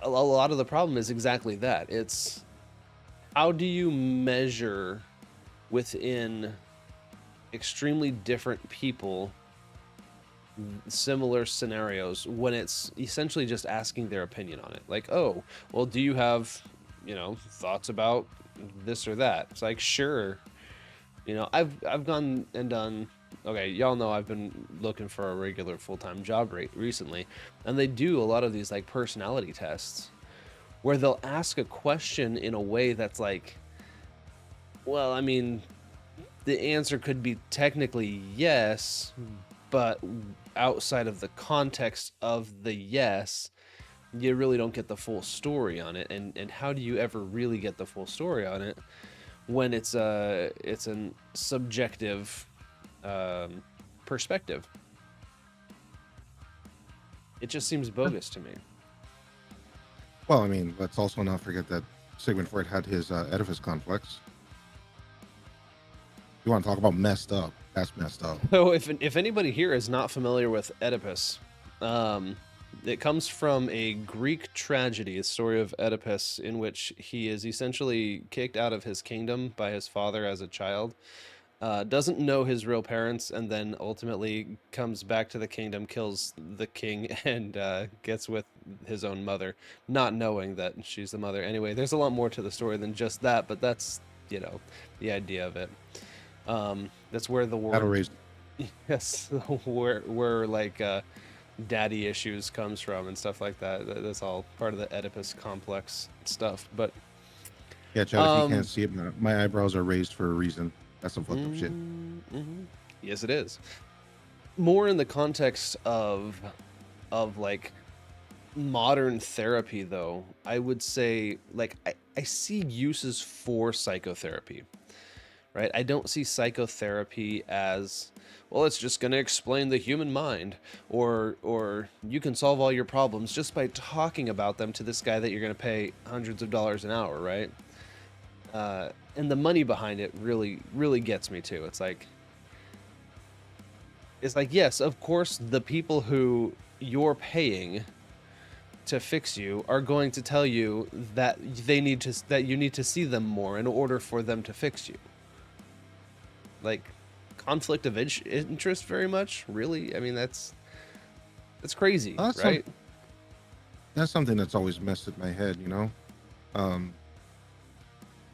lot of the problem is exactly that. It's how do you measure within extremely different people similar scenarios when it's essentially just asking their opinion on it. Like, oh, well, do you have, thoughts about this or that? It's like, sure. I've gone and done. Okay, y'all know I've been looking for a regular full-time job recently, and they do a lot of these like personality tests where they'll ask a question in a way that's like, well, I mean, the answer could be technically yes, but outside of the context of the yes, you really don't get the full story on it. And how do you ever really get the full story on it when it's an subjective perspective? It just seems bogus to me. Well, I mean, let's also not forget that Sigmund Freud had his Oedipus complex. You want to talk about messed up? That's messed up. So if anybody here is not familiar with Oedipus, it comes from a Greek tragedy, a story of Oedipus, in which he is essentially kicked out of his kingdom by his father as a child, doesn't know his real parents, and then ultimately comes back to the kingdom, kills the king, and gets with his own mother, not knowing that she's the mother. Anyway, there's a lot more to the story than just that, but that's, the idea of it. That's where the That'll word, raise. yes, where like daddy issues comes from and stuff like that. That's all part of the Oedipus complex stuff. But Yeah, Chad. If you can't um, see it, my eyebrows are raised for a reason. That's some fucked up shit. mhm. Yes, it is. More in the context of like modern therapy, though, I would say like I see uses for psychotherapy, right? I don't see psychotherapy as, well, it's just going to explain the human mind, or you can solve all your problems just by talking about them to this guy that you're going to pay hundreds of dollars an hour, right? And the money behind it really really gets me too. It's like yes, of course the people who you're paying to fix you are going to tell you that you need to see them more in order for them to fix you. Like, conflict of interest very much, really? I mean, that's crazy, Well, right? that's something that's always messed with my head. Um,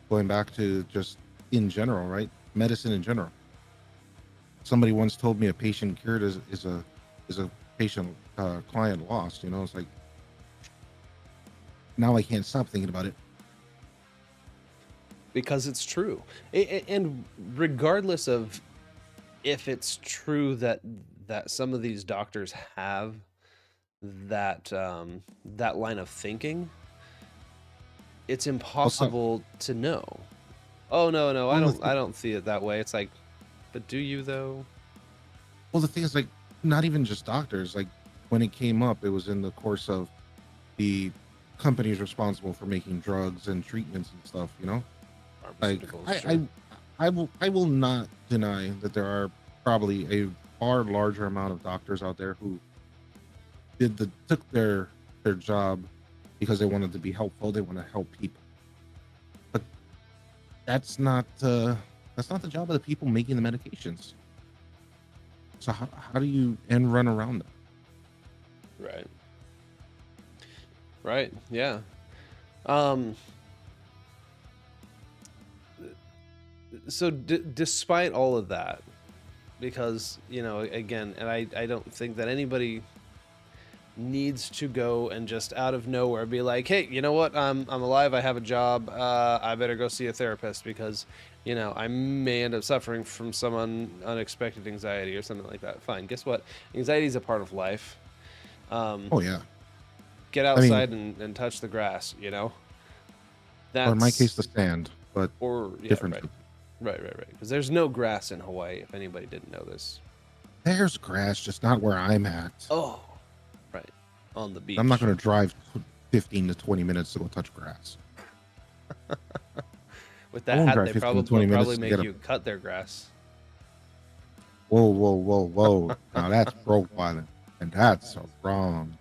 Going back to just in general, right? Medicine in general. Somebody once told me a patient cured is a patient client lost. It's like now I can't stop thinking about it. Because it's true. And regardless of if it's true that some of these doctors have that line of thinking, it's Also, impossible to know. Oh no, no, I well, the don't thing, I don't see it that way. It's like, but do you though? well, the thing is, like, not even just doctors. Like, when it came up, it was in the course of the companies responsible for making drugs and treatments and stuff. Like, Pharmaceuticals, I, sure. I will not deny that there are probably a far larger amount of doctors out there who took their job because they wanted to be helpful. They want to help people, but that's not the job of the people making the medications. So how do you end run around that? Right. Right. Yeah. Um so despite all of that, because again, and I don't think that anybody needs to go and just out of nowhere be like, hey, you know what, I'm alive, I have a job, I better go see a therapist, because I may end up suffering from some unexpected anxiety or something like that. Fine. Guess what? Anxiety is a part of life. Um, Oh yeah. get I mean, outside and touch the grass. or in my case, That's the sand, but or yeah, different. right, right. Because there's no grass in Hawaii. If anybody didn't know this. There's grass, just not where I'm at. Oh, right, on the I'm not beach. going to drive 15 to 20 minutes to go touch grass. With I that won't hat, drive they 15 to probably they'll 20 probably minutes to get make a. you cut their grass. Whoa, whoa, whoa, whoa. Now that's profiling, and that's wrong.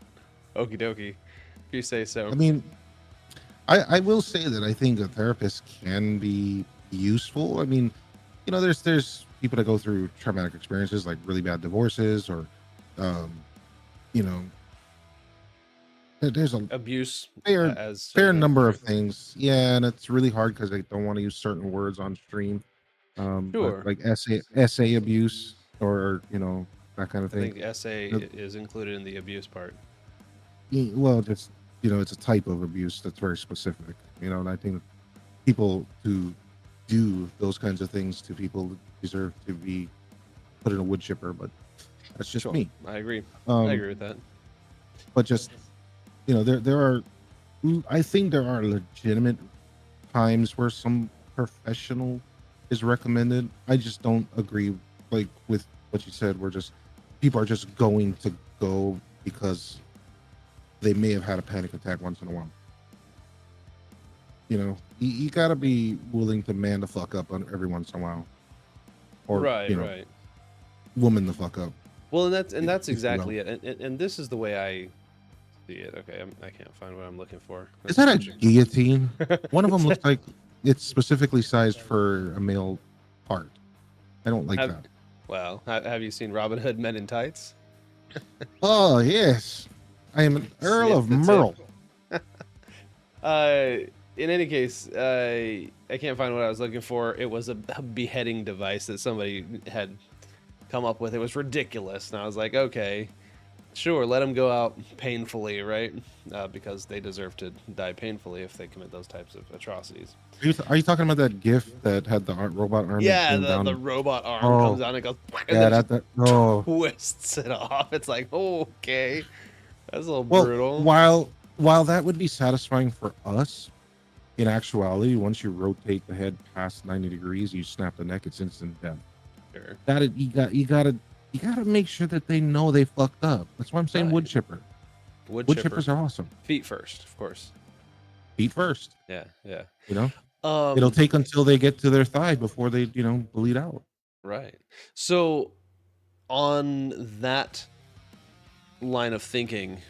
Okie dokie, if you say I so. mean, I will say that I think a therapist can be useful. I mean, there's people that go through traumatic experiences like really bad divorces or, um, you know, there's a Abuse, fair as some fair would. number of things. Yeah, and it's really hard because they don't want to use certain words on stream. But Sure, like essay abuse or that kind of I thing. think SA Uh, is included in the abuse part. Well, just it's a type of abuse that's very specific. And I think people who do those kinds of things to people deserve to be put in a wood chipper. But that's just Sure, me. I agree. I Um, agree with that. but just there are. I think there are legitimate times where some professional is recommended. I just don't agree like with what you said where just people are just going to go because they may have had a panic attack once in a while. You gotta be willing to man the fuck up on every once in a while, or Right, right. woman the fuck up, Well, and that's if you will. exactly it. And this is the way I see it. Okay, I can't find what I'm looking for. Is That's that a switching. guillotine? One of them It's looks like it's specifically sized for a male part. I don't like have that. well, have you seen Robin Hood Men in Tights? Oh yes, I am an Earl It's of the tip. Merle. Uh, in any case, I can't find what I was looking for. It was a beheading device that somebody had come up with. It was ridiculous, and I was like, okay, sure, let them go out painfully, right? Because they deserve to die painfully if they commit those types of atrocities. Are you talking about that GIF that had the robot arm that Yeah, came the down? robot arm comes Oh out and goes, and yeah, then it just that oh. twists it off. It's like, okay, that's a little Well, brutal. while that would be satisfying for us, in actuality, once you rotate the head past 90 degrees, you snap the neck, it's instant death. Sure. You gotta make sure that they know they fucked up. That's why I'm saying wood Right. chipper. Wood Wood chipper. chippers are awesome. Feet first, of course. Feet first. Yeah, yeah. You know, it'll Um, take until they get to their thigh before they bleed out. right. So on that line of thinking,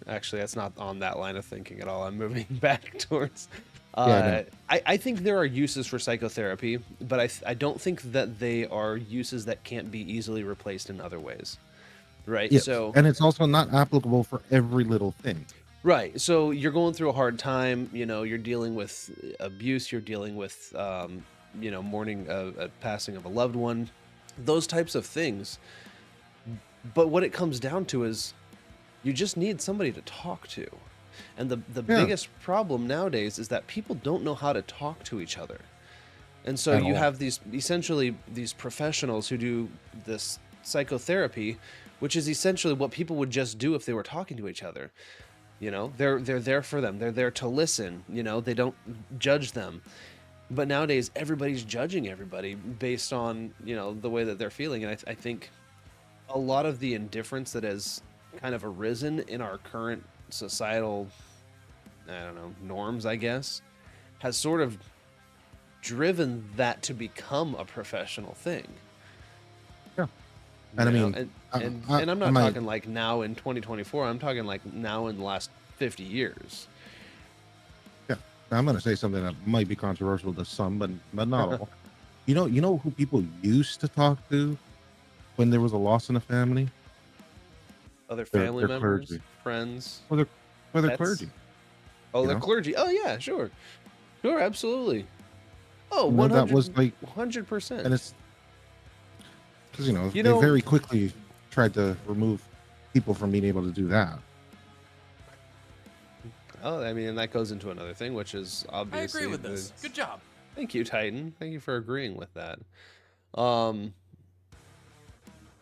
actually, that's not on that line of thinking at all. I'm moving back towards. Yeah, I know. I think there are uses for psychotherapy, but I don't think that they are uses that can't be easily replaced in other ways. Right. Yes, So, and it's also not applicable for every little thing. right. So you're going through a hard time. You're dealing with abuse. You're dealing with, mourning a passing of a loved one, those types of things. But what it comes down to is you just need somebody to talk to. And the Yeah, biggest problem nowadays is that people don't know how to talk to each other. And so at you all. have these professionals who do this psychotherapy, which is essentially what people would just do if they were talking to each other. They're there for them. They're there to listen. They don't judge them. But nowadays everybody's judging everybody based on, the way that they're feeling. And I think a lot of the indifference that has kind of arisen in our current societal, I don't know, norms, I guess, has sort of driven that to become a professional thing. Yeah, and I mean, And I, and I, and I'm I not might. talking like now in 2024. I'm talking like now in the last 50 years. Yeah, I'm gonna say something that might be controversial to some, but not all. You know who people used to talk to when there was a loss in the family? Other Their family their members, clergy, friends, or their pets. clergy. Oh, You the know, clergy. Oh yeah, sure. Sure, absolutely. Oh, that was like, 100%. and it's because You they know, very quickly tried to remove people from being able to do that. oh, I mean, and that goes into another thing, which is I agree obviously with this. Good job. Thank you, Titan. Thank you for agreeing with that. Um,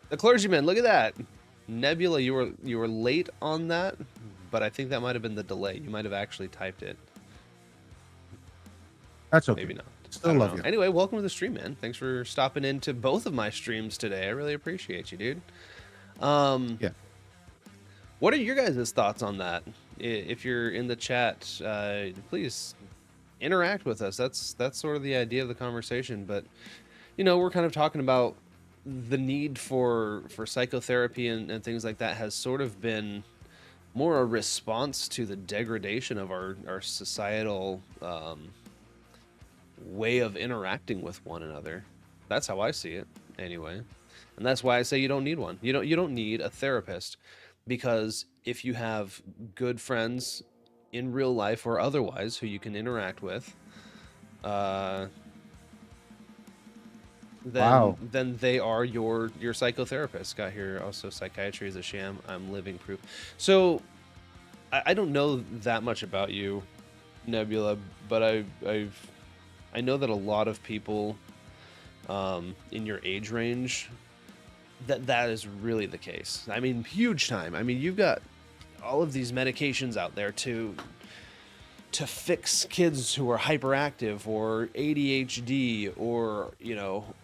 the clergyman. Look at that, Nebula. You were late on that, but I think that might have been the delay. You might have actually typed it. That's okay. Maybe not. I Still don't love know. you. Anyway, welcome to the stream, man. Thanks for stopping into both of my streams today. I really appreciate you, dude. Um, Yeah. what are your guys' thoughts on that? If you're in the chat, please interact with us. That's sort of the idea of the conversation. But we're kind of talking about the need for psychotherapy and things like that has sort of been more a response to the degradation of our societal way of interacting with one another. That's how I see it, anyway. And that's why I say you don't need one. You don't need a therapist, because if you have good friends in real life or otherwise who you can interact with, uh, then Wow. then they are your psychotherapist. Got here also, psychiatry is a sham. I'm living proof. So I don't know that much about you, Nebula, but I know that a lot of people in your age range, that is really the case. I mean, huge time. I mean, you've got all of these medications out there to fix kids who are hyperactive or ADHD or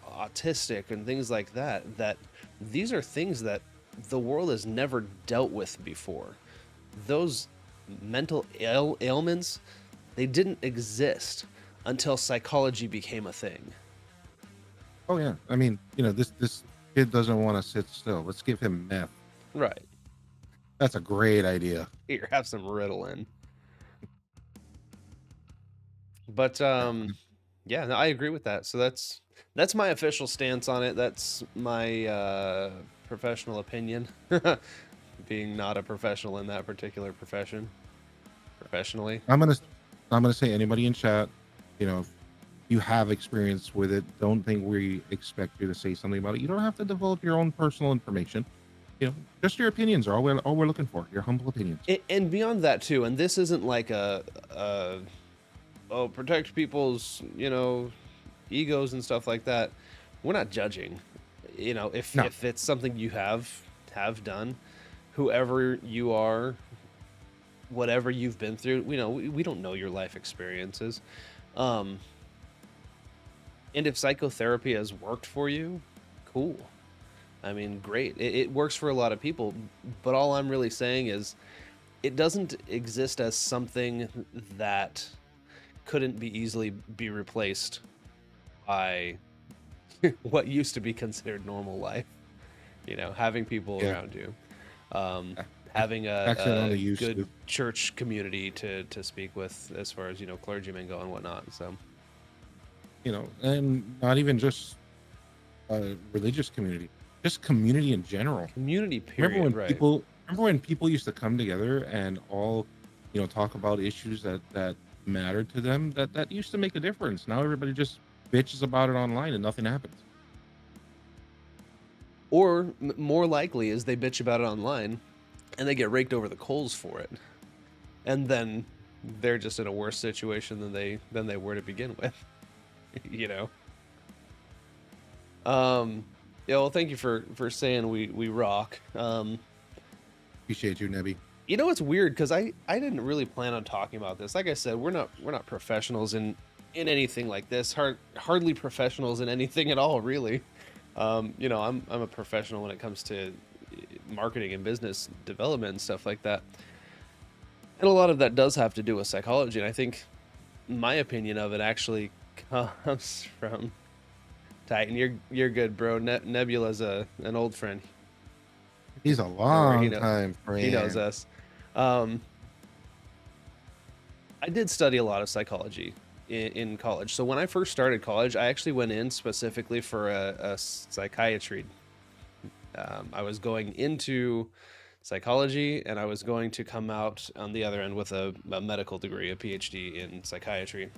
autistic and things like that. That these are things that the world has never dealt with before. Those mental ailments, they didn't exist until psychology became a thing. Oh yeah. I mean, this kid doesn't want to sit still. Let's give him meth. Right. That's a great idea. Here, have some Ritalin. But Yeah. yeah, no, I agree with that. So that's my official stance on it. That's my professional opinion. Being not a professional in that particular profession, professionally. I'm gonna I'm gonna say anybody in chat, if you have experience with it, don't think we expect you to say something about it. You don't have to divulge your own personal information. Just your opinions are all we're looking for. Your humble opinions. And beyond that too, and this isn't like a oh, protect people's egos and stuff like that. We're not judging. If No. if it's something you have done, whoever you are, whatever you've been through, we don't know your life experiences. Um, and if psychotherapy has worked for you, cool. I mean, great. It works for a lot of people, but all I'm really saying is it doesn't exist as something that couldn't be easily be replaced by what used to be considered normal life. Having people Yeah. around you, um, a- having a Accidentally used good to. church community to speak with, as far as clergymen go and whatnot. So And not even just religious community, just community in general. community, Remember period. when Right. people remember when people used to come together and all, talk about issues that mattered to them? That used to make a difference. Now everybody just bitches about it online and nothing happens. Or more likely is they bitch about it online, and they get raked over the coals for it, and then they're just in a worse situation than they were to begin with. you know. Yeah, well, thank you for saying we rock. Appreciate you, Nebby. It's weird because I didn't really plan on talking about this. Like I said, we're not professionals in anything like this. Hardly professionals in anything at all, really. I'm a professional when it comes to marketing and business development and stuff like that. And a lot of that does have to do with psychology. And I think my opinion of it actually comes from Titan. You're good, bro. Nebula's an old friend. He's a Don't worry, long time he knows friend. us. Um, I did study a lot of psychology in college. So when I first started college, I actually went in specifically for a psychiatry. I was going into psychology, and I was going to come out on the other end with a medical degree, a PhD in psychiatry.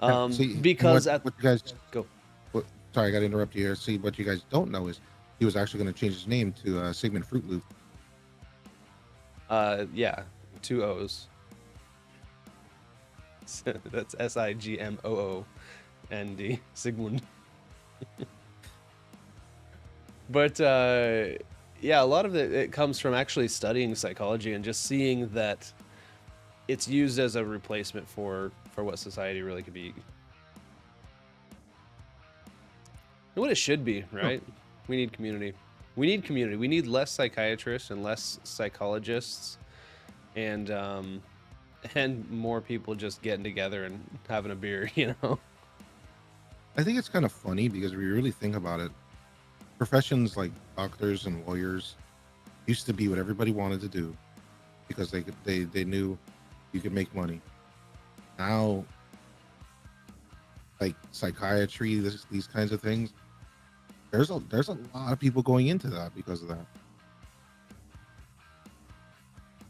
Yeah, see, and Because at what you guys go, what, sorry, I got to interrupt you here. See, what you guys don't know is he was actually going to change his name to Sigmund Fruit Loop. yeah, two O's. That's Sigmoond, Sigmund. But yeah, a lot of it comes from actually studying psychology and just seeing that it's used as a replacement for what society really could be, and what it should be, No, right? We need community. We need community. We need less psychiatrists and less psychologists, and and more people just getting together and having a beer, you know? I think it's kind of funny because if you really think about it, professions like doctors and lawyers used to be what everybody wanted to do because they knew you could make money. Now, like psychiatry, these kinds of things, there's a lot of people going into that because of that.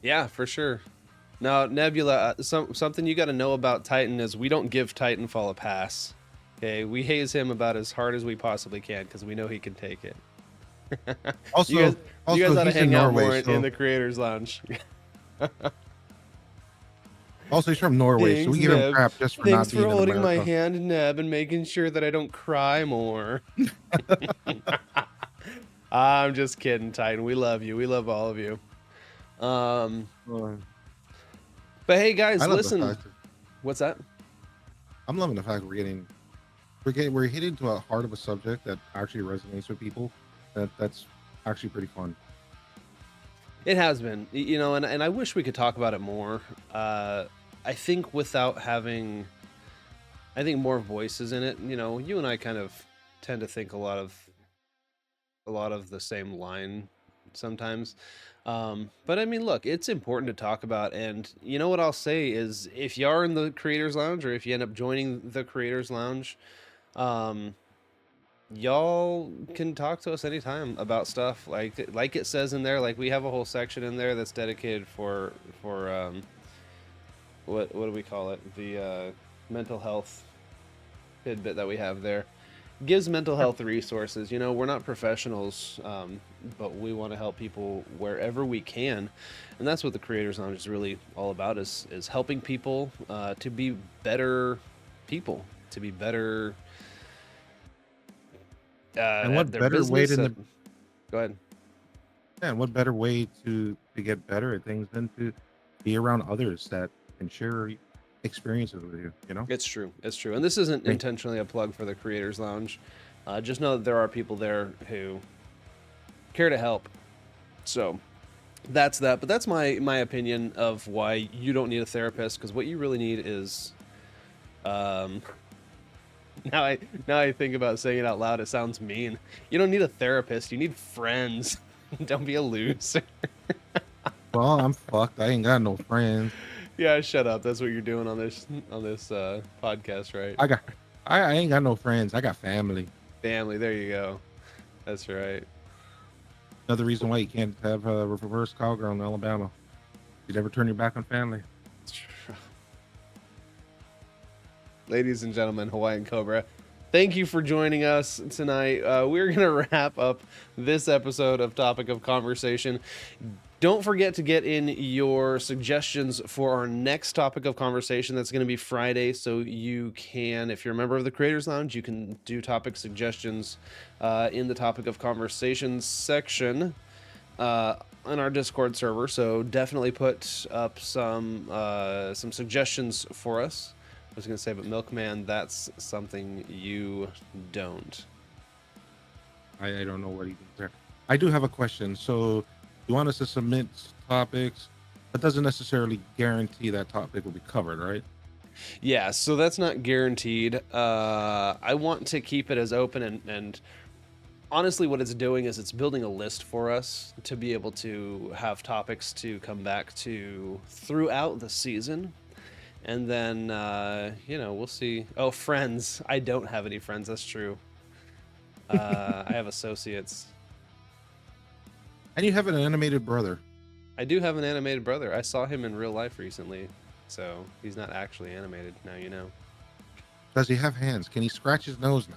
Yeah, for sure. Now, Nebula, something you got to know about Titan is we don't give Titanfall a pass. Okay, we haze him about as hard as we possibly can because we know he can take it. you Also, guys, you guys ought to he's in hang out Norway, more in so the Creators Lounge. also he's from Norway, so Thanks, we give him Neb. crap just for not Thanks for being in holding my America. hand, Neb, and making sure that I don't cry more. I'm just kidding, Titan. We love you. We love all of you. Um, Uh, but hey, I guys, love the listen. fact that What's that? I'm loving the fact we're hitting to a heart of a subject that actually resonates with people. That's actually pretty fun. It has been, you know, and I wish we could talk about it more. I think without having, I think more voices in it. You know, you and I kind of tend to think a lot of the same line sometimes. But I mean, look, it's important to talk about. And you know what I'll say is, if you are in the Creators Lounge, or if you end up joining the Creators Lounge, um, y'all can talk to us anytime about stuff like it says in there. Like we have a whole section in there that's dedicated for what do we call it, the mental health tidbit that we have there. Gives mental health resources. You know, we're not professionals, but we want to help people wherever we can, and that's what the Creators Lounge is really all about, is helping people to be better people, to be better And at what their better way business. than the Go ahead. and what better way to get better at things than to be around others that can share experiences with you, you know? It's true. It's true. And this isn't I mean, intentionally a plug for the Creators Lounge. Just know that there are people there who care to help. So that's that. But that's my opinion of why you don't need a therapist, because what you really need is um now I think about saying it out loud, it sounds mean. You don't need a therapist, you need friends. Don't be a loser. well, I'm fucked. I ain't got no friends. Yeah, shut up. That's what you're doing on this podcast, right? I got I ain't got no friends. I got family. Family, there you go. That's right. Another reason why you can't have a reverse cowgirl in Alabama. You never turn your back on family. Ladies and gentlemen, Hawaiian Cobra, thank you for joining us tonight. We're going to wrap up this episode of Topic of Conversation. Don't forget to get in your suggestions for our next topic of conversation. That's going to be Friday. So you can, if you're a member of the Creators Lounge, you can do topic suggestions in the Topic of Conversation section on our Discord server. So definitely put up some suggestions for us. I was going to say, but Milkman, that's something you don't. I don't know what he thinks there. I do have a question. So you want us to submit topics, that doesn't necessarily guarantee that topic will be covered, right? Yeah, so that's not guaranteed. I want to keep it as open, and honestly, what it's doing is it's building a list for us to be able to have topics to come back to throughout the season. And then, you know, we'll see. Oh, friends. I don't have any friends. That's true. I have associates. And you have an animated brother. I do have an animated brother. I saw him in real life recently. So he's not actually animated. Now you know. Does he have hands? Can he scratch his nose now?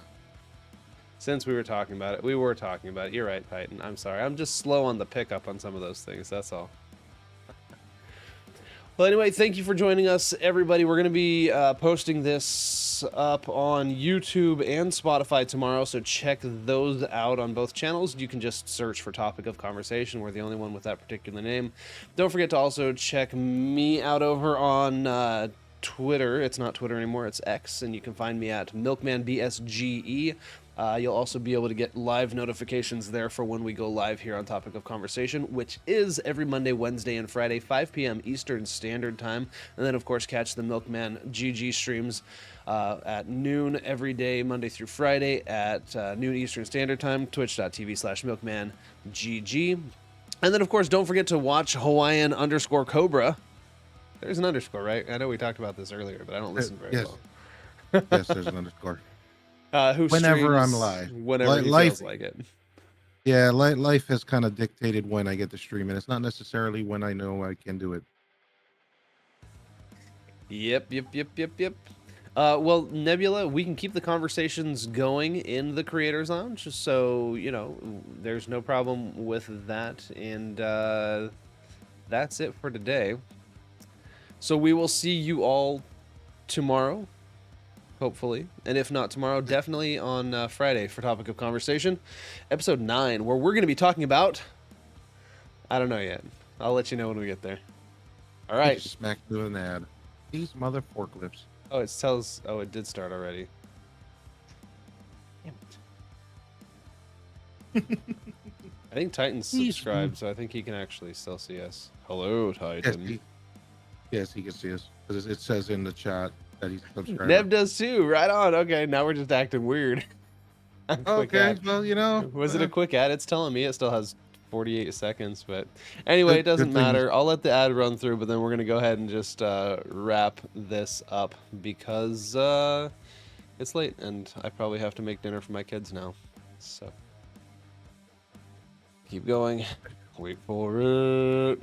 Since we were talking about it, we were talking about it. You're right, Titan. I'm sorry. I'm just slow on the pickup on some of those things. That's all. Well, anyway, thank you for joining us, everybody. We're going to be posting this up on YouTube and Spotify tomorrow, so check those out on both channels. You can just search for Topic of Conversation. We're the only one with that particular name. Don't forget to also check me out over on Twitter. It's not Twitter anymore, it's X, and you can find me at MilkmanBSGE. You'll also be able to get live notifications there for when we go live here on Topic of Conversation, which is every Monday, Wednesday, and Friday, 5 p.m. Eastern Standard Time. And then, of course, catch the Milkman GG streams at noon every day, Monday through Friday at noon Eastern Standard Time, twitch.tv/MilkmanGG. And then, of course, don't forget to watch Hawaiian_Cobra. There's an underscore, right? I know we talked about this earlier, but I don't listen very well. Yes, there's an underscore. Who Whenever I'm streams live. whenever he Life, feels like it. yeah, life has kind of dictated when I get to stream, and it's not necessarily when I know I can do it. Yep. Well, Nebula, we can keep the conversations going in the Creators Lounge, so, you know, there's no problem with that, and that's it for today. So we will see you all tomorrow, hopefully, and if not tomorrow, definitely on Friday for Topic of Conversation, episode 9, where we're going to be talking about, I don't know yet. I'll let you know when we get there. All right. Smack to an ad. These mother forklifts. Oh, it tells. Oh, it did start already. Damn it. I think Titan's subscribed, so I think he can actually still see us. Hello, Titan. Yes, he can see us because it says in the chat that he's subscribed. Neb does too. Right on. Okay, now we're just acting weird. Okay, well, you know. Was it a quick ad? It's telling me it still has 48 seconds, but anyway, it doesn't good matter. I'll let the ad run through, but then we're gonna go ahead and just wrap this up because it's late and I probably have to make dinner for my kids now. So keep going. Wait for it.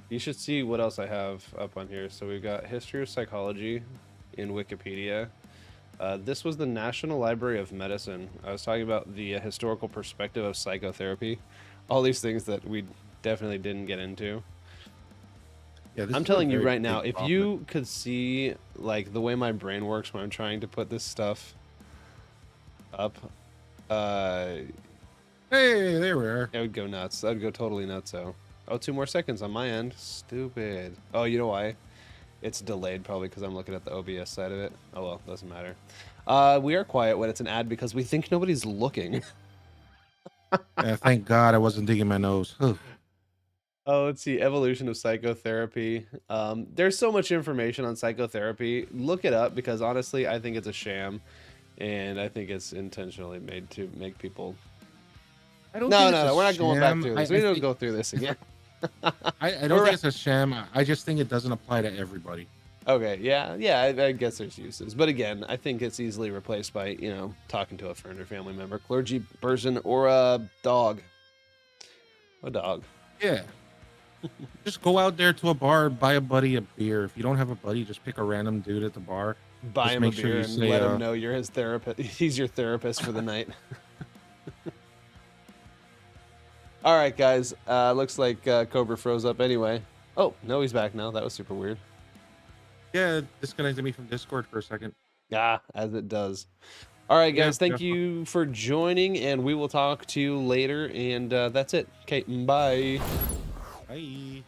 You should see what else I have up on here. So we've got History of Psychology in Wikipedia. This was the National Library of Medicine. I was talking about the historical perspective of psychotherapy. All these things that we definitely didn't get into. Yeah, I'm telling you right now, if you could see like the way my brain works when I'm trying to put this stuff up, hey, there we are. I would go nuts. I'd go totally nuts. So, oh, 2 more seconds on my end. Stupid. Oh, you know why? It's delayed probably because I'm looking at the OBS side of it. Oh well, doesn't matter. We are quiet when it's an ad because we think nobody's looking. Thank God I wasn't digging my nose. Oh, let's see. Evolution of psychotherapy. There's so much information on psychotherapy. Look it up because honestly, I think it's a sham, and I think it's intentionally made to make people. No, we're not going back through this. We don't go through this again. I don't think it's a sham. I just think it doesn't apply to everybody. Okay, yeah, I guess there's uses. But again, I think it's easily replaced by, you know, talking to a friend or family member, clergy person, or a dog. A dog. Yeah. Just go out there to a bar, buy a buddy a beer. If you don't have a buddy, just pick a random dude at the bar. Buy him a beer and let him know you're his therapist. He's your therapist for the night. All right, guys. Looks like Cobra froze up anyway. Oh, no, he's back now. That was super weird. Yeah, disconnected me from Discord for a second. Ah, as it does. All right, guys. Thank you for joining, and we will talk to you later. And that's it. Okay, bye. Bye.